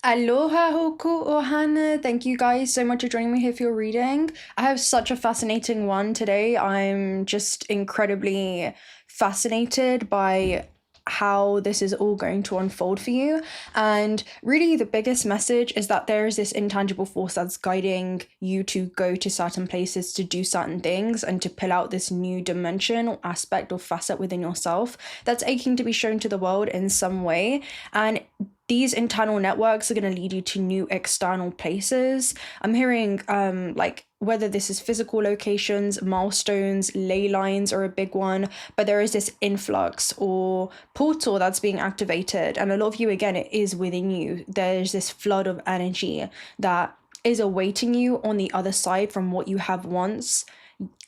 Aloha hoku ohana. Thank you guys so much for joining me here for your reading. I have such a fascinating one today. I'm just incredibly fascinated by how this is all going to unfold for you. And really, the biggest message is that there is this intangible force that's guiding you to go to certain places, to do certain things, and to pull out this new dimension or aspect or facet within yourself that's aching to be shown to the world in some way. And these internal networks are going to lead you to new external places. I'm hearing like whether this is physical locations, milestones, ley lines are a big one, but there is this influx or portal that's being activated. And a lot of you, again, it is within you. There's this flood of energy that is awaiting you on the other side from what you have once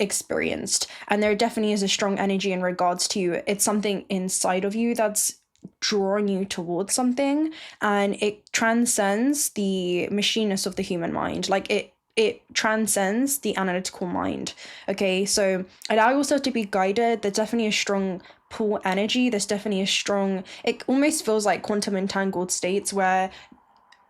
experienced. And there definitely is a strong energy in regards to you. It's something inside of you that's drawing you towards something, and it transcends the machinist of the human mind. Like it transcends the analytical mind. Okay, so allow yourself to be guided. There's definitely a strong pull energy. There's definitely a strong, it almost feels like quantum entangled states where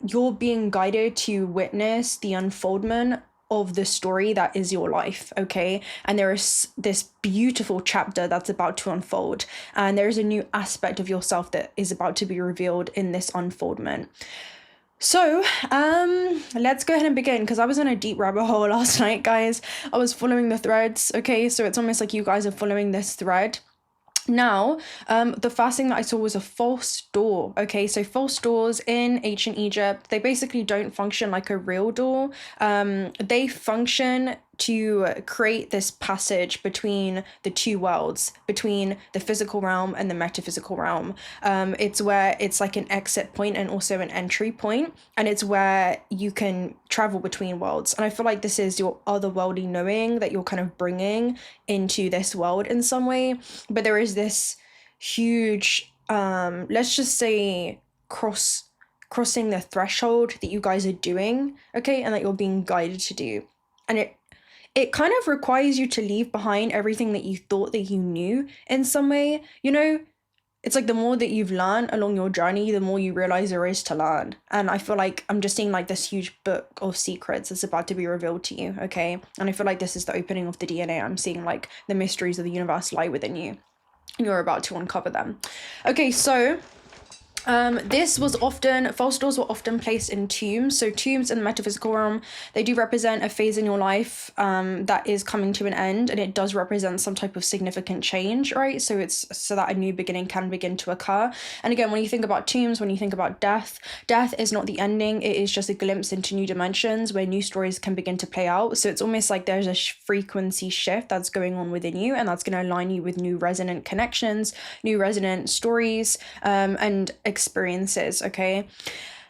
you're being guided to witness the unfoldment of the story that is your life, okay? And there is this beautiful chapter that's about to unfold, and there is a new aspect of yourself that is about to be revealed in this unfoldment. So, let's go ahead and begin, because I was in a deep rabbit hole last night, guys. I was following the threads, okay? So it's almost like you guys are following this thread. Now, the first thing that I saw was a false door. Okay, so false doors in ancient Egypt, they basically don't function like a real door. They function to create this passage between the two worlds, between the physical realm and the metaphysical realm. It's where it's like an exit point and also an entry point, and it's where you can travel between worlds. And I feel like this is your otherworldly knowing that you're kind of bringing into this world in some way. But there is this huge, let's just say, crossing the threshold that you guys are doing, okay, and that you're being guided to do. And it kind of requires you to leave behind everything that you thought that you knew in some way. You know, it's like the more that you've learned along your journey, the more you realize there is to learn. And I feel like I'm just seeing like this huge book of secrets that's about to be revealed to you, okay? And I feel like this is the opening of the DNA. I'm seeing like the mysteries of the universe lie within you, and you're about to uncover them. Okay, so false doors were often placed in tombs. So tombs in the metaphysical realm, they do represent a phase in your life that is coming to an end, and it does represent some type of significant change, right? So it's so that a new beginning can begin to occur. And again, when you think about tombs, when you think about death is not the ending. It is just a glimpse into new dimensions where new stories can begin to play out. So it's almost like there's a frequency shift that's going on within you, and that's going to align you with new resonant connections, new resonant stories, and experiences, okay?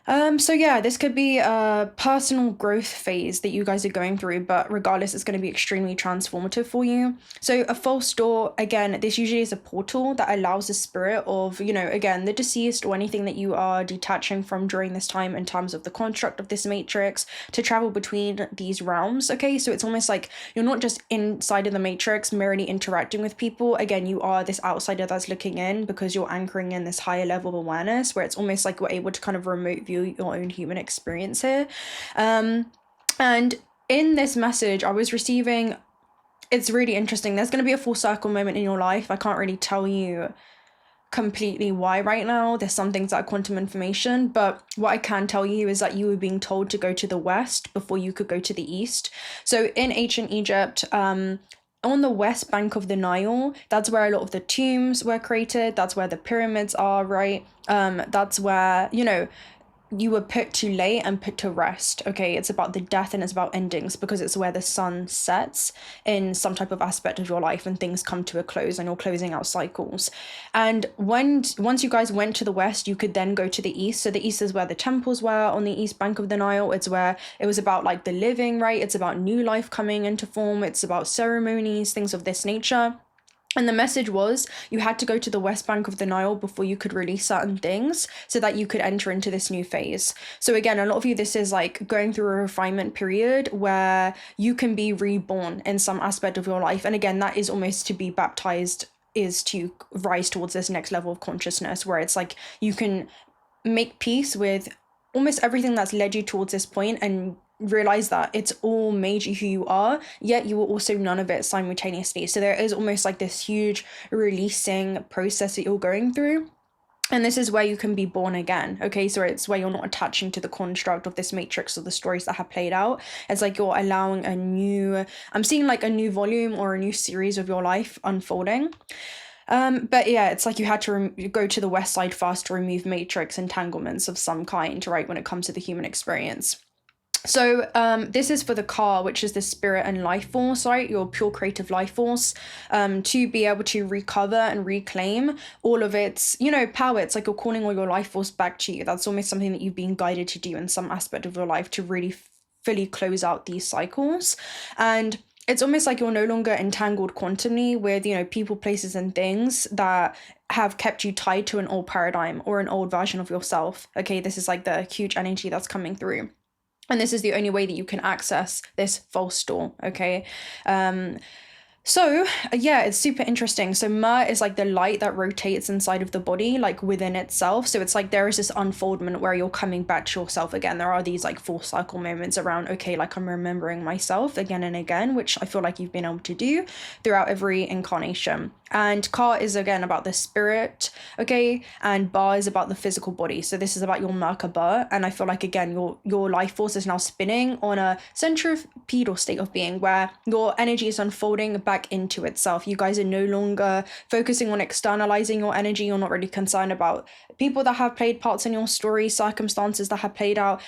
So yeah, this could be a personal growth phase that you guys are going through, but regardless, it's going to be extremely transformative for you. So a false door, again, this usually is a portal that allows the spirit of, you know, again, the deceased or anything that you are detaching from during this time in terms of the construct of this matrix to travel between these realms, okay? So it's almost like you're not just inside of the matrix merely interacting with people. Again, you are this outsider that's looking in because you're anchoring in this higher level of awareness where it's almost like you're able to kind of remote view your own human experience here. And in this message I was receiving, it's really interesting. There's going to be a full circle moment in your life. I can't really tell you completely why right now. There's some things that are quantum information, but what I can tell you is that you were being told to go to the west before you could go to the east. So in ancient Egypt, on the west bank of the Nile, that's where a lot of the tombs were created. That's where the pyramids are, right? That's where, you know, you were put to lay and put to rest, okay? It's about the death and it's about endings because it's where the sun sets in some type of aspect of your life and things come to a close and you're closing out cycles. And once you guys went to the west, you could then go to the east. So the east is where the temples were on the east bank of the Nile. It's where it was about like the living, right? It's about new life coming into form. It's about ceremonies, things of this nature. And the message was you had to go to the west bank of the Nile before you could release certain things so that you could enter into this new phase. So again, a lot of you, this is like going through a refinement period where you can be reborn in some aspect of your life. And again, that is almost to be baptized, is to rise towards this next level of consciousness where it's like you can make peace with almost everything that's led you towards this point, and realize that it's all made you who you are, yet you were also none of it simultaneously. So there is almost like this huge releasing process that you're going through. And this is where you can be born again, okay? So it's where you're not attaching to the construct of this matrix or the stories that have played out. It's like you're allowing a new, I'm seeing like a new volume or a new series of your life unfolding. But yeah, it's like you had to go to the west side first to remove matrix entanglements of some kind, right, when it comes to the human experience. So this is for the car, which is the spirit and life force, right? Your pure creative life force, to be able to recover and reclaim all of its, you know, power. It's like you're calling all your life force back to you. That's almost something that you've been guided to do in some aspect of your life to really fully close out these cycles. And it's almost like you're no longer entangled quantumly with, you know, people, places, and things that have kept you tied to an old paradigm or an old version of yourself. Okay, this is like the huge energy that's coming through. And this is the only way that you can access this false door, okay? So yeah, it's super interesting. So 𝓼 is like the light that rotates inside of the body, like within itself. So it's like there is this unfoldment where you're coming back to yourself again. There are these like full cycle moments around, okay, like I'm remembering myself again and again, which I feel like you've been able to do throughout every incarnation. And 𝓭 is again about the spirit, okay, and 𝑏 is about the physical body. So this is about your 𝓼𝓾𝓵, and I feel like again your life force is now spinning on a centripetal state of being where your energy is unfolding back into itself. You guys are no longer focusing on externalizing your energy. You're not really concerned about people that have played parts in your story, circumstances that have played out.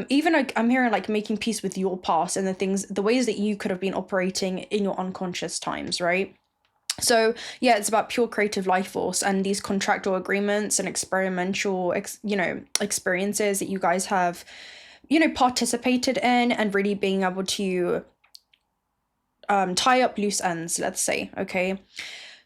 Even like I'm hearing like making peace with your past and the ways that you could have been operating in your unconscious times, right? So yeah, it's about pure creative life force and these contractual agreements and experimental, experiences that you guys have, participated in, and really being able to tie up loose ends, let's say, okay?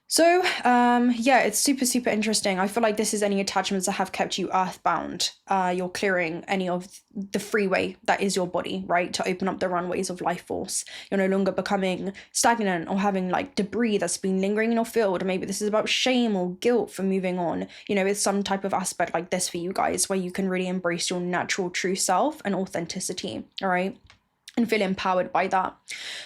So yeah, it's super interesting. I feel like this is any attachments that have kept you earthbound. You're clearing any of the freeway that is your body, right, to open up the runways of life force. You're no longer becoming stagnant or having like debris that's been lingering in your field. Maybe this is about shame or guilt for moving on. It's some type of aspect like this for you guys where you can really embrace your natural true self and authenticity, all right, and feel empowered by that.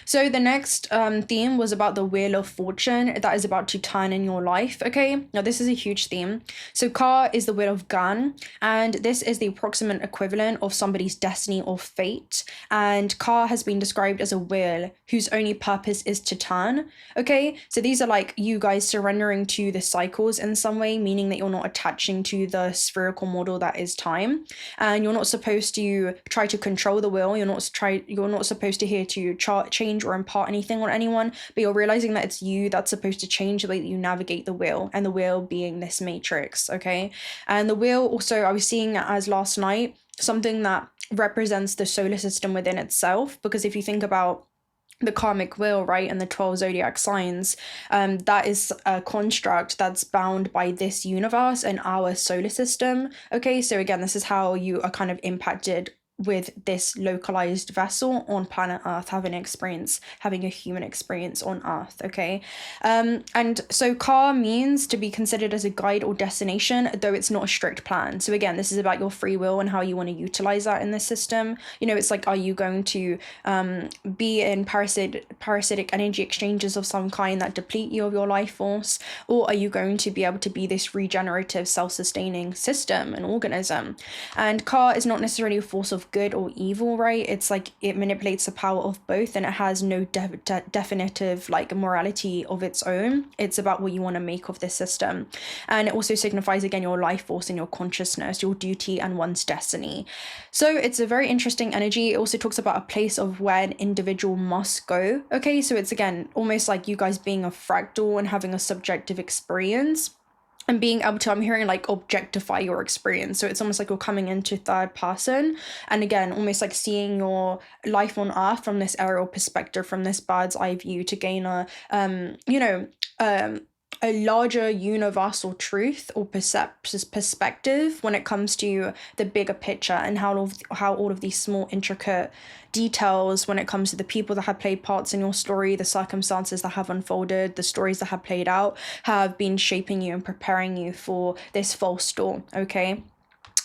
So the next theme was about the Wheel of Fortune that is about to turn in your life, okay? Now this is a huge theme. So 𝓭 is the Wheel of 𝓻, and this is the approximate equivalent of somebody's destiny or fate. And 𝓭 has been described as a wheel whose only purpose is to turn, okay? So these are like you guys surrendering to the cycles in some way, meaning that you're not attaching to the spherical model that is time. And you're not supposed to try to control the wheel. You're not supposed to here to change or impart anything on anyone, but you're realizing that it's you that's supposed to change the way that you navigate the wheel, and the wheel being this matrix, okay? And the wheel also, I was seeing it as last night, something that represents the solar system within itself, because if you think about the karmic wheel, right, and the 12 zodiac signs, that is a construct that's bound by this universe and our solar system, okay? So again, this is how you are kind of impacted with this localized vessel on planet Earth, having a human experience on Earth, okay? And so 𝓭 means to be considered as a guide or destination, though it's not a strict plan. So again, this is about your free will and how you want to utilize that in this system. It's like, are you going to be in parasitic energy exchanges of some kind that deplete you of your life force? Or are you going to be able to be this regenerative, self-sustaining system and organism? And 𝓭 is not necessarily a force of good or evil, right? It's like it manipulates the power of both, and it has no definitive like morality of its own. It's about what you want to make of this system. And it also signifies again your life force and your consciousness, your duty and one's destiny. So it's a very interesting energy. It also talks about a place of where an individual must go, okay? So it's again almost like you guys being a fractal and having a subjective experience, and being able to, I'm hearing like objectify your experience. So it's almost like you're coming into third person, and again, almost like seeing your life on Earth from this aerial perspective, from this bird's eye view, to gain a larger universal truth or perspective when it comes to the bigger picture, and how all of these small intricate details when it comes to the people that have played parts in your story, the circumstances that have unfolded, the stories that have played out, have been shaping you and preparing you for this false door, okay?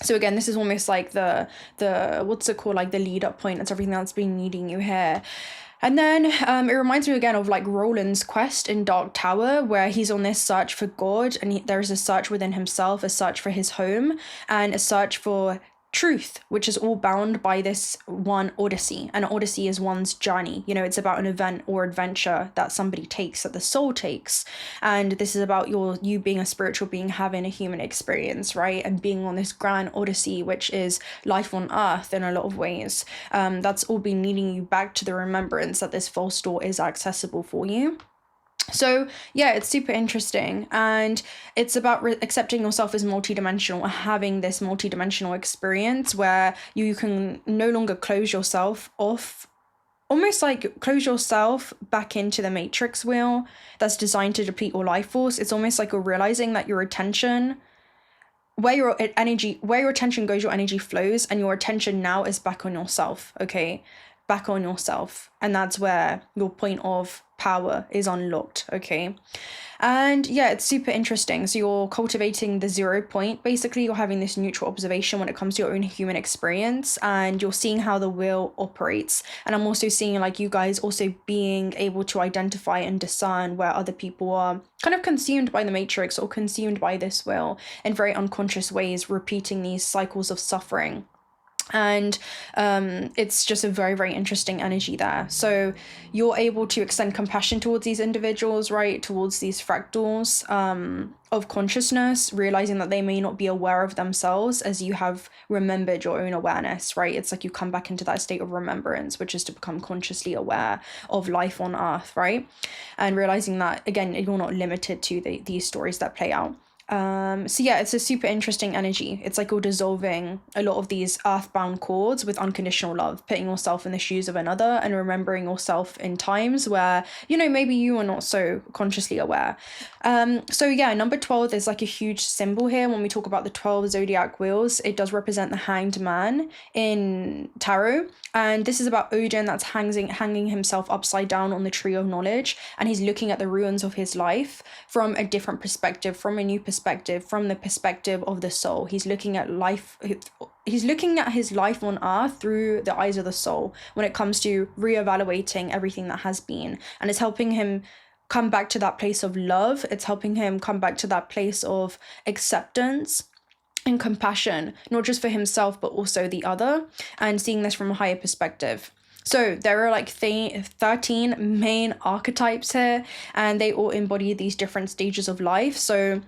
So again, this is almost like the what's it called, like the lead up point. That's everything that's been leading you here. And then it reminds me again of like Roland's quest in Dark Tower, where he's on this search for God, and there's a search within himself, a search for his home, and a search for truth, which is all bound by this one odyssey. And odyssey is one's journey. You know, it's about an event or adventure that somebody takes, that the soul takes. And this is about you being a spiritual being, having a human experience, right? And being on this grand odyssey, which is life on earth in a lot of ways. That's all been leading you back to the remembrance that this false door is accessible for you. So yeah, it's super interesting, and it's about accepting yourself as multidimensional, having this multidimensional experience where you can no longer close yourself off, almost like close yourself back into the matrix wheel that's designed to deplete your life force. It's almost like you're realizing that your attention, where your attention goes, your energy flows, and your attention now is back on yourself, okay? Back on yourself. And that's where your point of power is unlocked, okay? And yeah, it's super interesting. So you're cultivating the 0 point. Basically, you're having this neutral observation when it comes to your own human experience, and you're seeing how the wheel operates. And I'm also seeing like you guys also being able to identify and discern where other people are kind of consumed by the matrix or consumed by this wheel in very unconscious ways, repeating these cycles of suffering. And it's just a very, very interesting energy there. So you're able to extend compassion towards these individuals, right? Towards these fractals of consciousness, realizing that they may not be aware of themselves as you have remembered your own awareness, right? It's like you come back into that state of remembrance, which is to become consciously aware of life on earth, right? And realizing that, again, you're not limited to these stories that play out. So yeah, it's a super interesting energy. It's like you're dissolving a lot of these earthbound cords with unconditional love, putting yourself in the shoes of another and remembering yourself in times where, you know, maybe you are not so consciously aware. So yeah, number 12 is like a huge symbol here. When we talk about the 12 zodiac wheels, it does represent the hanged man in tarot. And this is about Odin that's hanging himself upside down on the tree of knowledge. And he's looking at the ruins of his life from a different perspective, from a new perspective, from the perspective of the soul. He's looking at life. He's looking at his life on earth through the eyes of the soul when it comes to reevaluating everything that has been. And it's helping him come back to that place of love. It's helping him come back to that place of acceptance and compassion, not just for himself, but also the other, and seeing this from a higher perspective. So there are like 13 main archetypes here, and they all embody these different stages of life. So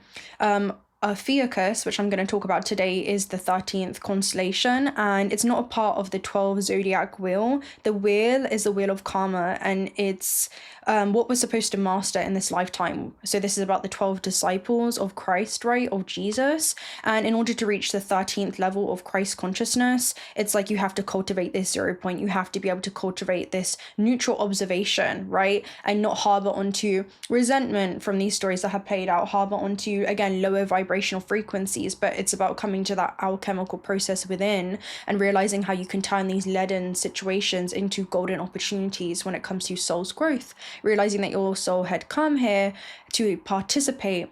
Ophiuchus, which I'm going to talk about today, is the 13th constellation, and it's not a part of the 12 zodiac wheel. The wheel is the wheel of karma, and it's what we're supposed to master in this lifetime. So this is about the 12 disciples of Christ, right, of Jesus. And in order to reach the 13th level of Christ consciousness, it's like you have to cultivate this 0 point. You have to be able to cultivate this neutral observation, right, and not harbor onto resentment from these stories that have played out, harbor onto, again, lower vibrational frequencies. But it's about coming to that alchemical process within and realizing how you can turn these leaden situations into golden opportunities when it comes to soul's growth, realizing that your soul had come here to participate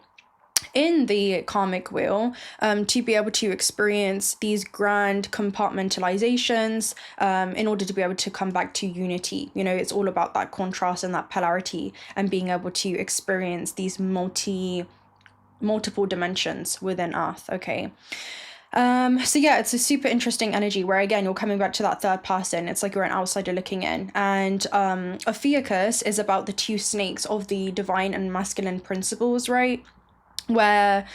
in the karmic wheel, to be able to experience these grand compartmentalizations, in order to be able to come back to unity. You know, it's all about that contrast and that polarity, and being able to experience these multiple dimensions within earth, okay? So yeah, it's a super interesting energy where, again, you're coming back to that third person. It's like you're an outsider looking in. And Ophiuchus is about the two snakes of the divine and masculine principles, right? Where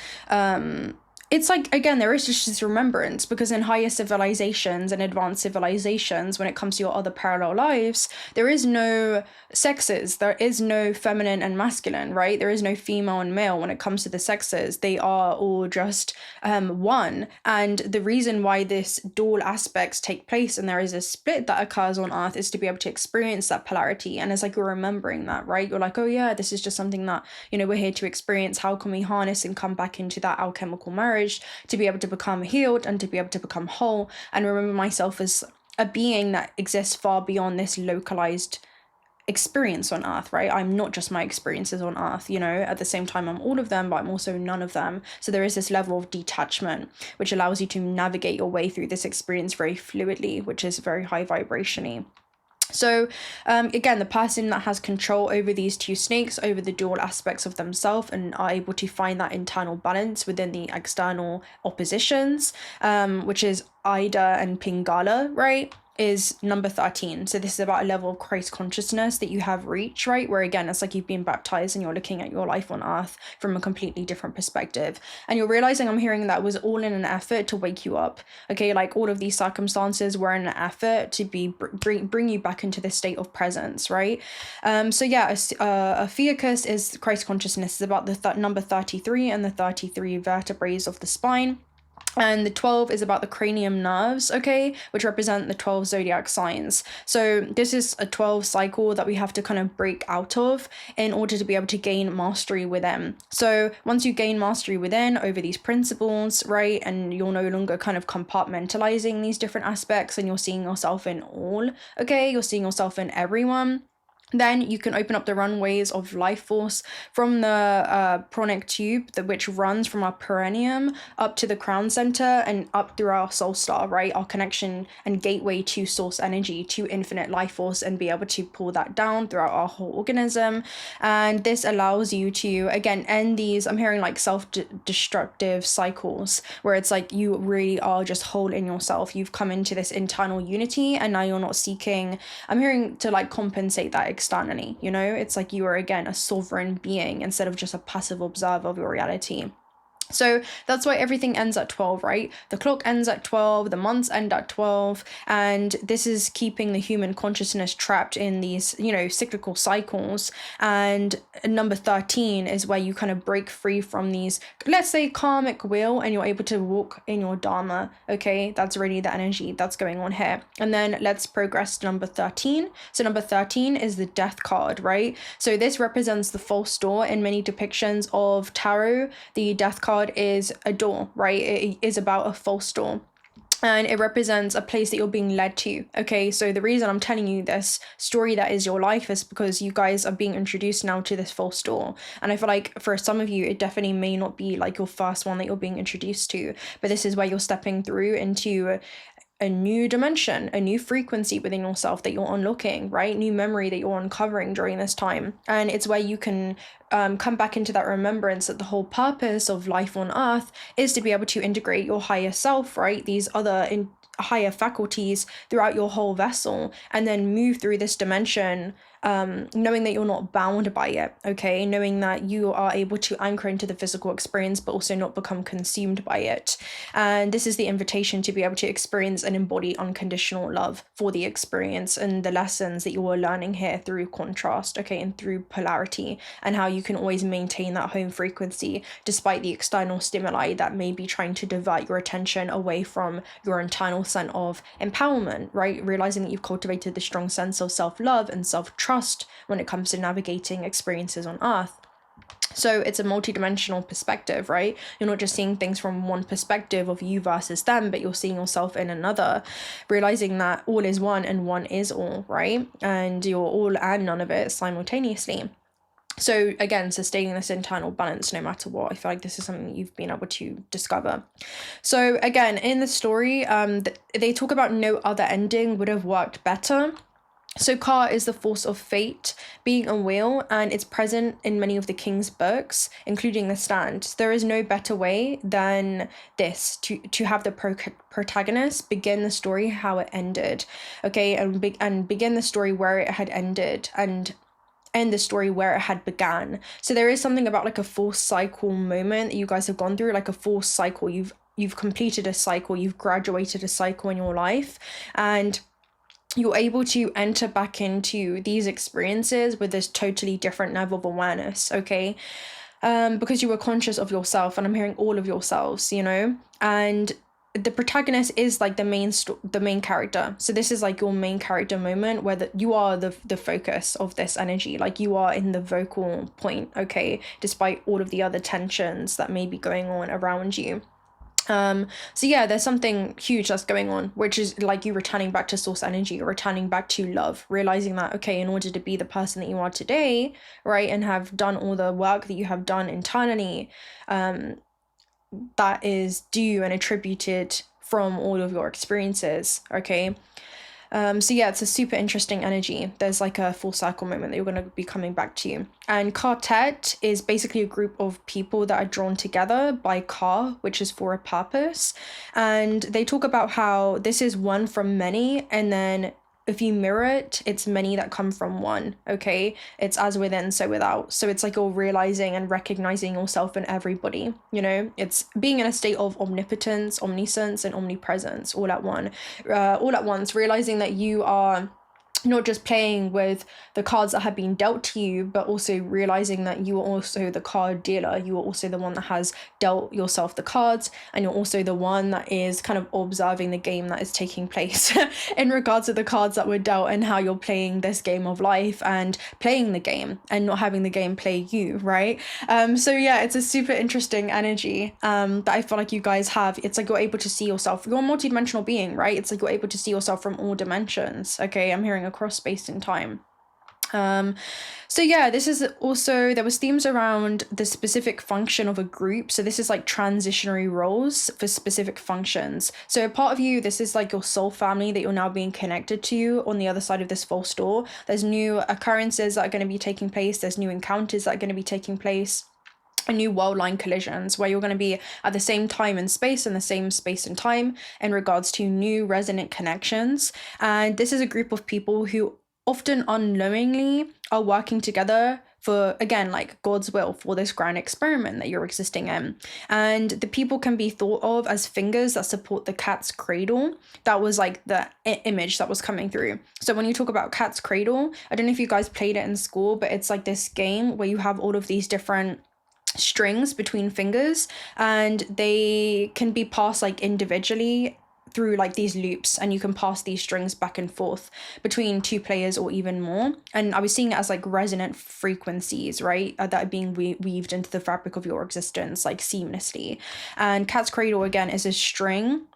it's like, again, there is just this remembrance, because in higher civilizations and advanced civilizations, when it comes to your other parallel lives, there is no sexes. There is no feminine and masculine, right? There is no female and male when it comes to the sexes. They are all just one. And the reason why this dual aspects take place and there is a split that occurs on earth is to be able to experience that polarity. And it's like you're remembering that, right? You're like, oh yeah, this is just something that, you know, we're here to experience. How can we harness and come back into that alchemical marriage to be able to become healed and to be able to become whole, and remember myself as a being that exists far beyond this localized experience on earth, right? I'm not just my experiences on earth, you know, at the same time I'm all of them, but I'm also none of them. So there is this level of detachment, which allows you to navigate your way through this experience very fluidly, which is very high vibrationy. So again, the person that has control over these two snakes, over the dual aspects of themselves, and are able to find that internal balance within the external oppositions, which is Ida and Pingala, right, is number 13. So this is about a level of Christ consciousness that you have reached, right, where again it's like you've been baptized and you're looking at your life on earth from a completely different perspective, and you're realizing, I'm hearing, that was all in an effort to wake you up. Okay, like all of these circumstances were in an effort to bring you back into this state of presence, right? So yeah, a fiocus is Christ consciousness, is about the number 33 and the 33 vertebrae of the spine. And the 12 is about the cranium nerves, okay, which represent the 12 zodiac signs. So this is a 12 cycle that we have to kind of break out of in order to be able to gain mastery within. So once you gain mastery within over these principles, right, and you're no longer kind of compartmentalizing these different aspects and you're seeing yourself in all, okay, you're seeing yourself in everyone, then you can open up the runways of life force from the pranic tube, which runs from our perineum up to the crown center and up through our soul star, right? Our connection and gateway to source energy, to infinite life force, and be able to pull that down throughout our whole organism. And this allows you to, again, end these, I'm hearing like self-destructive cycles, where it's like you really are just whole in yourself. You've come into this internal unity and now you're not seeking, I'm hearing, to like compensate that externally, you know. It's like you are again a sovereign being instead of just a passive observer of your reality. So that's why everything ends at 12, right? The clock ends at 12, the months end at 12, and this is keeping the human consciousness trapped in these, you know, cyclical cycles. And number 13 is where you kind of break free from these, let's say, karmic wheel, and you're able to walk in your dharma, okay? That's really the energy that's going on here. And then let's progress to number 13. So number 13 is the death card, right? So this represents the false door in many depictions of tarot. The death card is a door, right? It is about a false door, and it represents a place that you're being led to. Okay, so the reason I'm telling you this story that is your life is because you guys are being introduced now to this false door. And I feel like for some of you, it definitely may not be like your first one that you're being introduced to, but this is where you're stepping through into a new dimension, a new frequency within yourself that you're unlocking, right? New memory that you're uncovering during this time. And it's where you can come back into that remembrance that the whole purpose of life on earth is to be able to integrate your higher self, right? These other higher faculties throughout your whole vessel, and then move through this dimension, knowing that you're not bound by it, okay? Knowing that you are able to anchor into the physical experience, but also not become consumed by it. And this is the invitation to be able to experience and embody unconditional love for the experience and the lessons that you are learning here through contrast, okay, and through polarity, and how you can always maintain that home frequency despite the external stimuli that may be trying to divert your attention away from your internal sense of empowerment, right? Realizing that you've cultivated the strong sense of self-love and self-trust when it comes to navigating experiences on earth. So it's a multidimensional perspective, right? You're not just seeing things from one perspective of you versus them, but you're seeing yourself in another, realizing that all is one and one is all, right? And you're all and none of it simultaneously. So again, sustaining this internal balance no matter what. I feel like this is something you've been able to discover. So again, in the story, they talk about no other ending would have worked better. So Ka is the force of fate, being a wheel, and it's present in many of the king's books, including The Stand. There is no better way than this, to have the protagonist begin the story how it ended, okay, and begin the story where it had ended, and end the story where it had began. So there is something about like a full cycle moment that you guys have gone through, like a full cycle. You've completed a cycle, you've graduated a cycle in your life, and you're able to enter back into these experiences with this totally different level of awareness, okay? Because you were conscious of yourself, and I'm hearing all of yourselves, you know? And the protagonist is like the main character. So this is like your main character moment where you are the focus of this energy. Like you are in the vocal point, okay? Despite all of the other tensions that may be going on around you. So yeah, there's something huge that's going on, which is like you returning back to source energy, or returning back to love, realizing that, okay, in order to be the person that you are today, right, and have done all the work that you have done internally, that is due and attributed from all of your experiences, okay? So yeah, it's a super interesting energy. There's like a full circle moment that you're going to be coming back to. And quartet is basically a group of people that are drawn together by ka, which is for a purpose. And they talk about how this is one from many, and then if you mirror it, it's many that come from one, okay? It's as within, so without. So it's like you're realizing and recognizing yourself in everybody, you know? It's being in a state of omnipotence, omniscience, and omnipresence all at once, realizing that you are not just playing with the cards that have been dealt to you, but also realizing that you are also the card dealer. You are also the one that has dealt yourself the cards, and you're also the one that is kind of observing the game that is taking place in regards to the cards that were dealt, and how you're playing this game of life and playing the game and not having the game play you, right? So yeah, it's a super interesting energy that I feel like you guys have. It's like you're able to see yourself. You're a multidimensional being, right? It's like you're able to see yourself from all dimensions, okay? I'm hearing across space and time. So yeah, this is also, there was themes around the specific function of a group. So this is like transitionary roles for specific functions. So a part of you, this is like your soul family that you're now being connected to on the other side of this false door. There's new occurrences that are going to be taking place. There's new encounters that are going to be taking place. New world line collisions where you're going to be at the same time and space, and the same space and time, in regards to new resonant connections. And this is a group of people who often unknowingly are working together for, again, like God's will for this grand experiment that you're existing in. And the people can be thought of as fingers that support the cat's cradle. That was like the image that was coming through. So when you talk about cat's cradle, I don't know if you guys played it in school, but it's like this game where you have all of these different strings between fingers, and they can be passed like individually through like these loops, and you can pass these strings back and forth between two players or even more. And I was seeing it as like resonant frequencies, right, that are being weaved into the fabric of your existence like seamlessly. And cat's cradle again is a string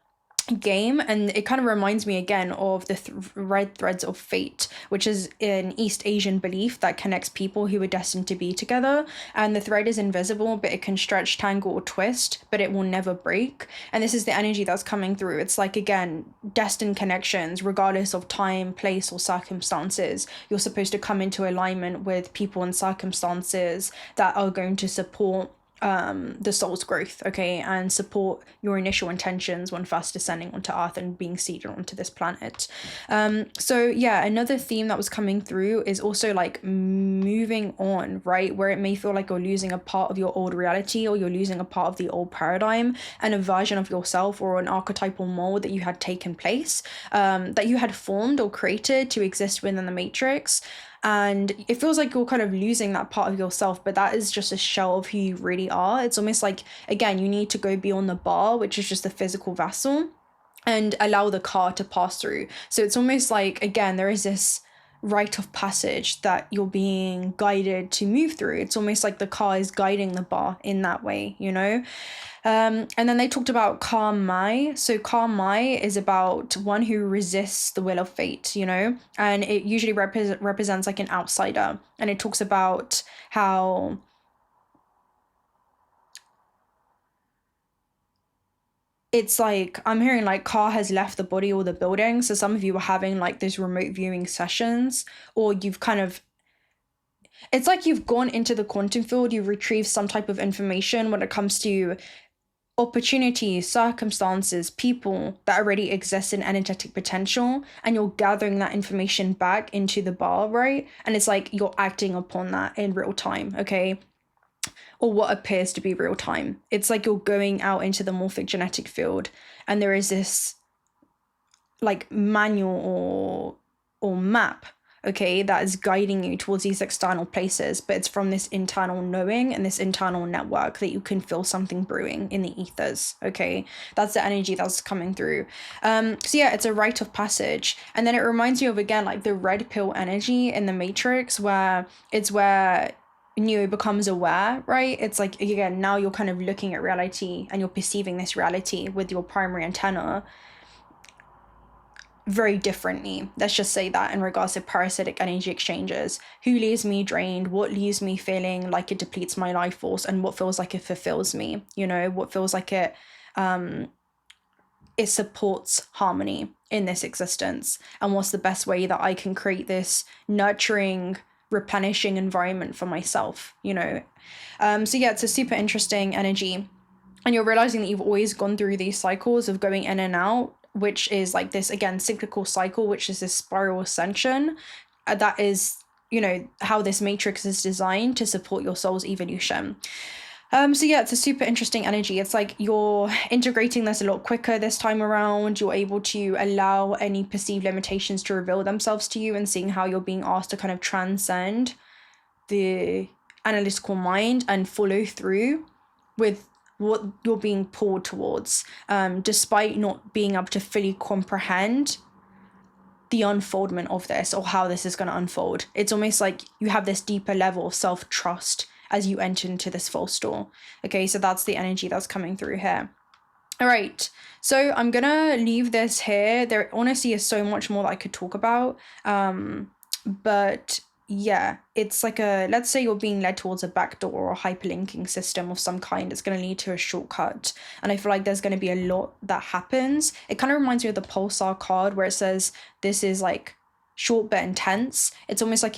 game, and it kind of reminds me again of the red threads of fate, which is an East Asian belief that connects people who are destined to be together. And the thread is invisible, but it can stretch, tangle, or twist, but it will never break. And this is the energy that's coming through. It's like, again, destined connections, regardless of time, place, or circumstances. You're supposed to come into alignment with people and circumstances that are going to support the soul's growth, okay, and support your initial intentions when first descending onto Earth and being seeded onto this planet. So yeah, another theme that was coming through is also like moving on, right, where it may feel like you're losing a part of your old reality, or you're losing a part of the old paradigm and a version of yourself or an archetypal mold that you had taken place, that you had formed or created to exist within the matrix. And it feels like you're kind of losing that part of yourself, but that is just a shell of who you really are. It's almost like, again, you need to go beyond the bar, which is just the physical vessel, and allow the car to pass through. So it's almost like, again, there is this rite of passage that you're being guided to move through. It's almost like the car is guiding the bar in that way, you know? And then they talked about karmic. So karmic is about one who resists the will of fate, you know, and it usually represents like an outsider. And it talks about how it's like, I'm hearing like car has left the body or the building. So some of you are having like these remote viewing sessions, or you've kind of, it's like you've gone into the quantum field, you've retrieved some type of information when it comes to opportunities, circumstances, people that already exist in energetic potential, and you're gathering that information back into the bar, right? And it's like you're acting upon that in real time, okay? Or what appears to be real time. It's like you're going out into the morphic genetic field, and there is this like manual or map, okay, that is guiding you towards these external places, but it's from this internal knowing and this internal network that you can feel something brewing in the ethers, okay? That's the energy that's coming through. So yeah, it's a rite of passage. And then it reminds you of, again, like the red pill energy in the Matrix, where Neo becomes aware, right? It's like, again, now you're kind of looking at reality and you're perceiving this reality with your primary antenna very differently. Let's just say that in regards to parasitic energy exchanges. Who leaves me drained? What leaves me feeling like it depletes my life force? And what feels like it fulfills me? You know, what feels like it supports harmony in this existence? And what's the best way that I can create this nurturing, replenishing environment for myself, you know? So yeah, it's a super interesting energy. And you're realizing that you've always gone through these cycles of going in and out, which is like this, again, cyclical cycle, which is this spiral ascension. That is, you know, how this matrix is designed to support your soul's evolution. So yeah, it's a super interesting energy. It's like you're integrating this a lot quicker this time around. You're able to allow any perceived limitations to reveal themselves to you, and seeing how you're being asked to kind of transcend the analytical mind and follow through with what you're being pulled towards, despite not being able to fully comprehend the unfoldment of this or how this is going to unfold. It's almost like you have this deeper level of self-trust as you enter into this false door. Okay, so that's the energy that's coming through here. All right, so I'm gonna leave this here. There honestly is so much more that I could talk about, but yeah, it's like let's say you're being led towards a backdoor or a hyperlinking system of some kind. It's going to lead to a shortcut, and I feel like there's going to be a lot that happens. It kind of reminds me of the Pulsar card where it says this is like short but intense. It's almost like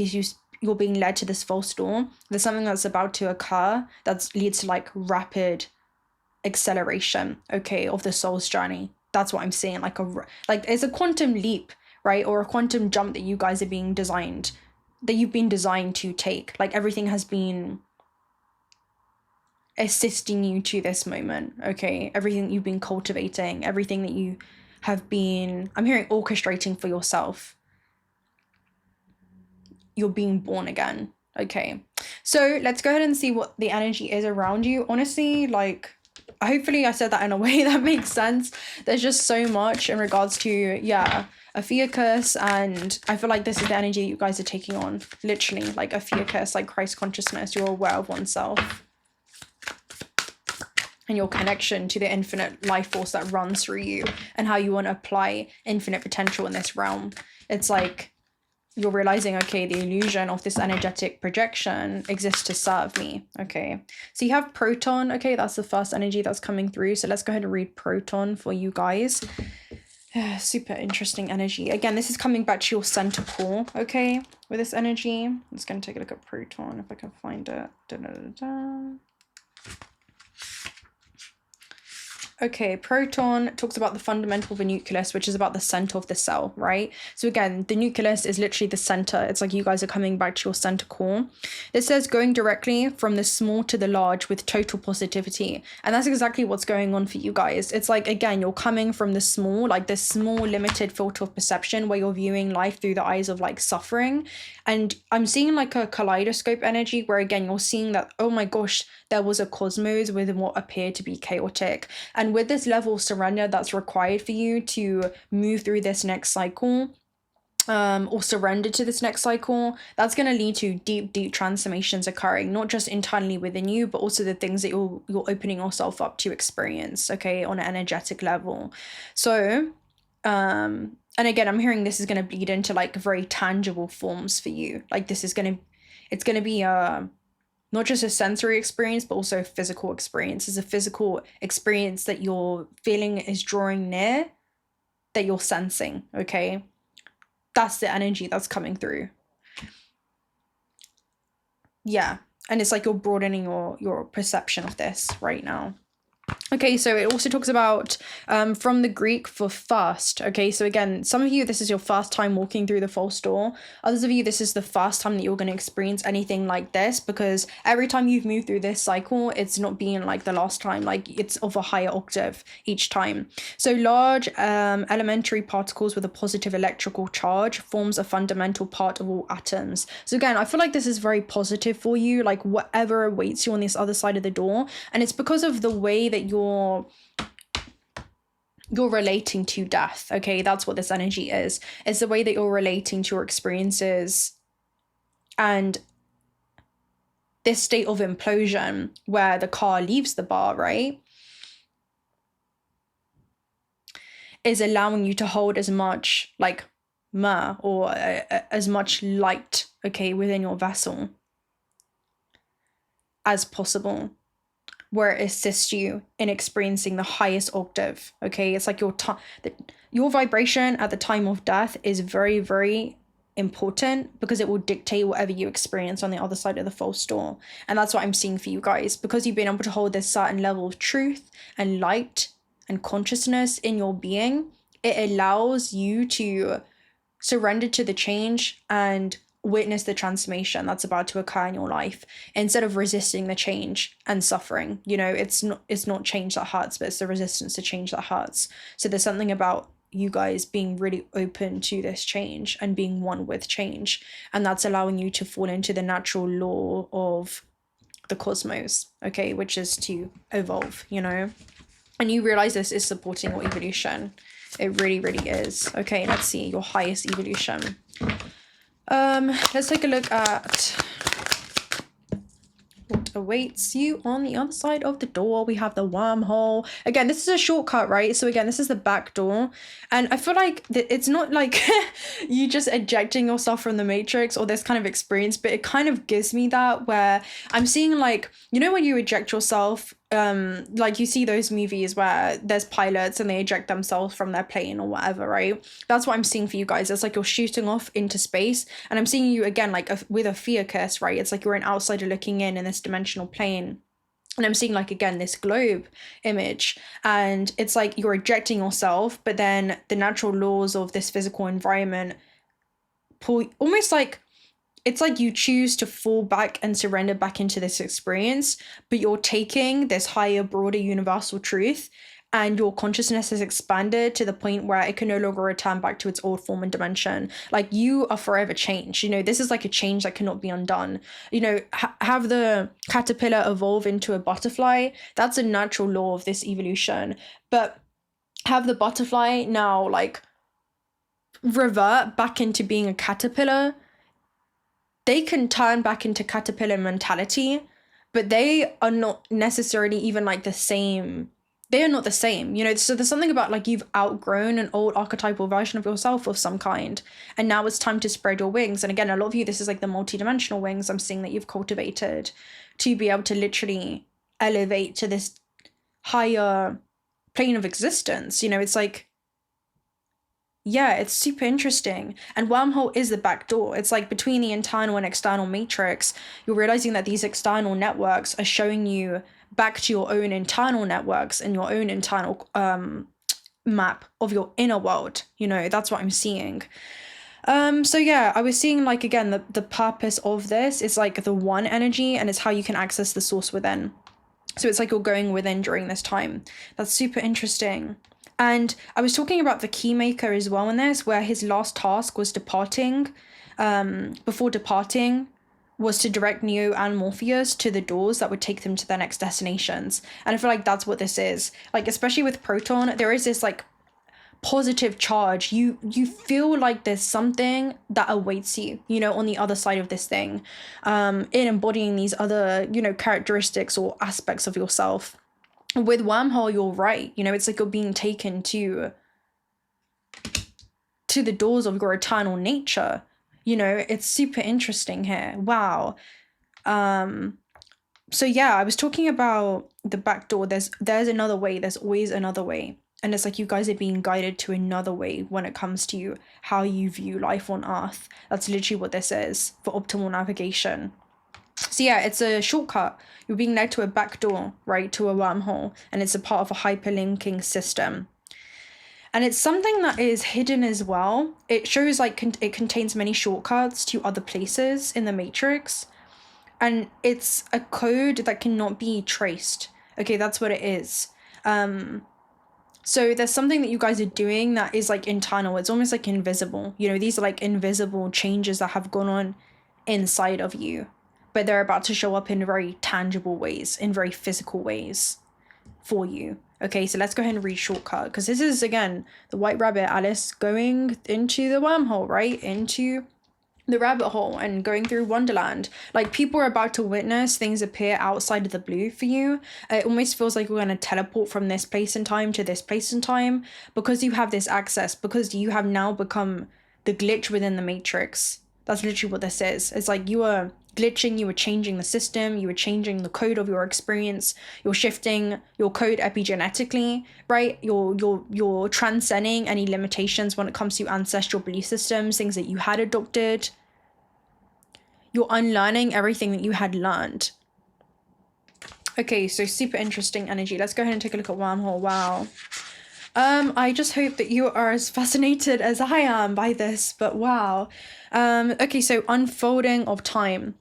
you're being led to this false door. There's something that's about to occur that leads to like rapid acceleration, okay, of the soul's journey. That's what I'm seeing. Like it's a quantum leap, right? Or a quantum jump that you guys are being designed, that you've been designed to take. Like everything has been assisting you to this moment, okay? Everything you've been cultivating, everything that you have been, I'm hearing orchestrating for yourself. You're being born again, okay? So let's go ahead and see what the energy is around you. Honestly, like, hopefully I said that in a way that makes sense. There's just so much in regards to, yeah, a Ophiuchus, and I feel like this is the energy you guys are taking on. Literally, like Ophiuchus, like Christ consciousness. You're aware of oneself and your connection to the infinite life force that runs through you, and how you want to apply infinite potential in this realm. It's like you're realizing, okay, the illusion of this energetic projection exists to serve me, okay? So you have Proton, okay? That's the first energy that's coming through. So let's go ahead and read Proton for you guys. Super interesting energy. Again, this is coming back to your center core, okay? With this energy. I'm just going to take a look at Proton if I can find it. Okay, Proton talks about the fundamental of the nucleus, which is about the center of the cell, right? So again, the nucleus is literally the center. It's like you guys are coming back to your center core. It says going directly from the small to the large with total positivity. And that's exactly what's going on for you guys. It's like, again, you're coming from the small, like this small limited filter of perception where you're viewing life through the eyes of like suffering. And I'm seeing like a kaleidoscope energy where, again, you're seeing that, oh my gosh, there was a cosmos with what appeared to be chaotic. And with this level of surrender that's required for you to move through this next cycle, or surrender to this next cycle, that's going to lead to deep transformations occurring, not just internally within you, but also the things that you're opening yourself up to experience, okay, on an energetic level. So, and again, I'm hearing this is going to bleed into like very tangible forms for you. Like it's going to be not just a sensory experience, but also a physical experience. It's a physical experience that you're feeling is drawing near, that you're sensing, okay? That's the energy that's coming through. Yeah, and it's like you're broadening your perception of this right now. Okay, so it also talks about from the Greek for first. Okay, so again, some of you, this is your first time walking through the false door. Others of you, this is the first time that you're going to experience anything like this, because every time you've moved through this cycle, it's not being like the last time, like it's of a higher octave each time. So large elementary particles with a positive electrical charge forms a fundamental part of all atoms. So again, I feel like this is very positive for you, like whatever awaits you on this other side of the door. And it's because of the way that you're relating to death, okay? That's what this energy is. It's the way that you're relating to your experiences and this state of implosion where the car leaves the bar, right, is allowing you to hold as much like ma or as much light, okay, within your vessel as possible, where it assists you in experiencing the highest octave, okay? It's like your vibration at the time of death is very, very important, because it will dictate whatever you experience on the other side of the false door. And that's what I'm seeing for you guys, because you've been able to hold this certain level of truth and light and consciousness in your being. It allows you to surrender to the change and witness the transformation that's about to occur in your life, instead of resisting the change and suffering. You know, it's not change that hurts, but it's the resistance to change that hurts. So there's something about you guys being really open to this change and being one with change, and that's allowing you to fall into the natural law of the cosmos, okay, which is to evolve, you know. And you realize this is supporting your evolution. It really, really is. Okay, let's see your highest evolution. Let's take a look at what awaits you on the other side of the door. We have the wormhole. Again, this is a shortcut, right? So again, this is the back door. And I feel like it's not like you just ejecting yourself from the matrix or this kind of experience, but it kind of gives me that, where I'm seeing, like, you know, when you eject yourself, like you see those movies where there's pilots and they eject themselves from their plane or whatever, right? That's what I'm seeing for you guys. It's like you're shooting off into space, and I'm seeing you again like with a 𝓣𝓻𝓪𝓷𝓼, right? It's like you're an outsider looking in this dimensional plane, and I'm seeing like again this globe image, and it's like you're ejecting yourself, but then the natural laws of this physical environment pull, almost like it's like you choose to fall back and surrender back into this experience, but you're taking this higher, broader, universal truth, and your consciousness has expanded to the point where it can no longer return back to its old form and dimension. Like, you are forever changed. You know, this is like a change that cannot be undone. You know, have the caterpillar evolve into a butterfly. That's a natural law of this evolution. But have the butterfly now like revert back into being a caterpillar. They can turn back into caterpillar mentality, but they are not necessarily even like the same. They are not the same, you know. So there's something about like you've outgrown an old archetypal version of yourself of some kind, and now it's time to spread your wings. And again, a lot of you, this is like the multi-dimensional wings I'm seeing that you've cultivated to be able to literally elevate to this higher plane of existence. You know, it's like, yeah, it's super interesting. And wormhole is the back door. It's like between the internal and external matrix, you're realizing that these external networks are showing you back to your own internal networks and your own internal map of your inner world. You know, that's what I'm seeing. So yeah, I was seeing like, again, the purpose of this is like the one energy, and it's how you can access the source within. So it's like you're going within during this time. That's super interesting. And I was talking about the keymaker as well in this, where his last task was departing. Before departing was to direct Neo and Morpheus to the doors that would take them to their next destinations. And I feel like that's what this is. Like, especially with Proton, there is this like positive charge. You feel like there's something that awaits you, you know, on the other side of this thing, in embodying these other, you know, characteristics or aspects of yourself. With wormhole, you're right. You know, it's like you're being taken to the doors of your eternal nature. You know, it's super interesting here. Wow. So yeah, I was talking about the back door. There's another way. There's always another way. And it's like you guys are being guided to another way when it comes to how you view life on Earth. That's literally what this is for optimal navigation. So yeah, it's a shortcut. You're being led to a back door, right, to a wormhole, and it's a part of a hyperlinking system. And it's something that is hidden as well. It shows like it contains many shortcuts to other places in the matrix, and it's a code that cannot be traced. Okay, that's what it is. So there's something that you guys are doing that is like internal. It's almost like invisible. You know, these are like invisible changes that have gone on inside of you, but they're about to show up in very tangible ways, in very physical ways for you. Okay, so let's go ahead and read shortcut, because this is, again, the White Rabbit, Alice going into the wormhole, right? Into the rabbit hole and going through Wonderland. Like, people are about to witness things appear outside of the blue for you. It almost feels like we're going to teleport from this place in time to this place in time, because you have this access, because you have now become the glitch within the matrix. That's literally what this is. It's like you are glitching, you are changing the system, you are changing the code of your experience, you're shifting your code epigenetically, right? You're transcending any limitations when it comes to ancestral belief systems, things that you had adopted. You're unlearning everything that you had learned. Okay, so super interesting energy. Let's go ahead and take a look at wormhole. Wow. I just hope that you are as fascinated as I am by this, but wow. Okay, so unfolding of time.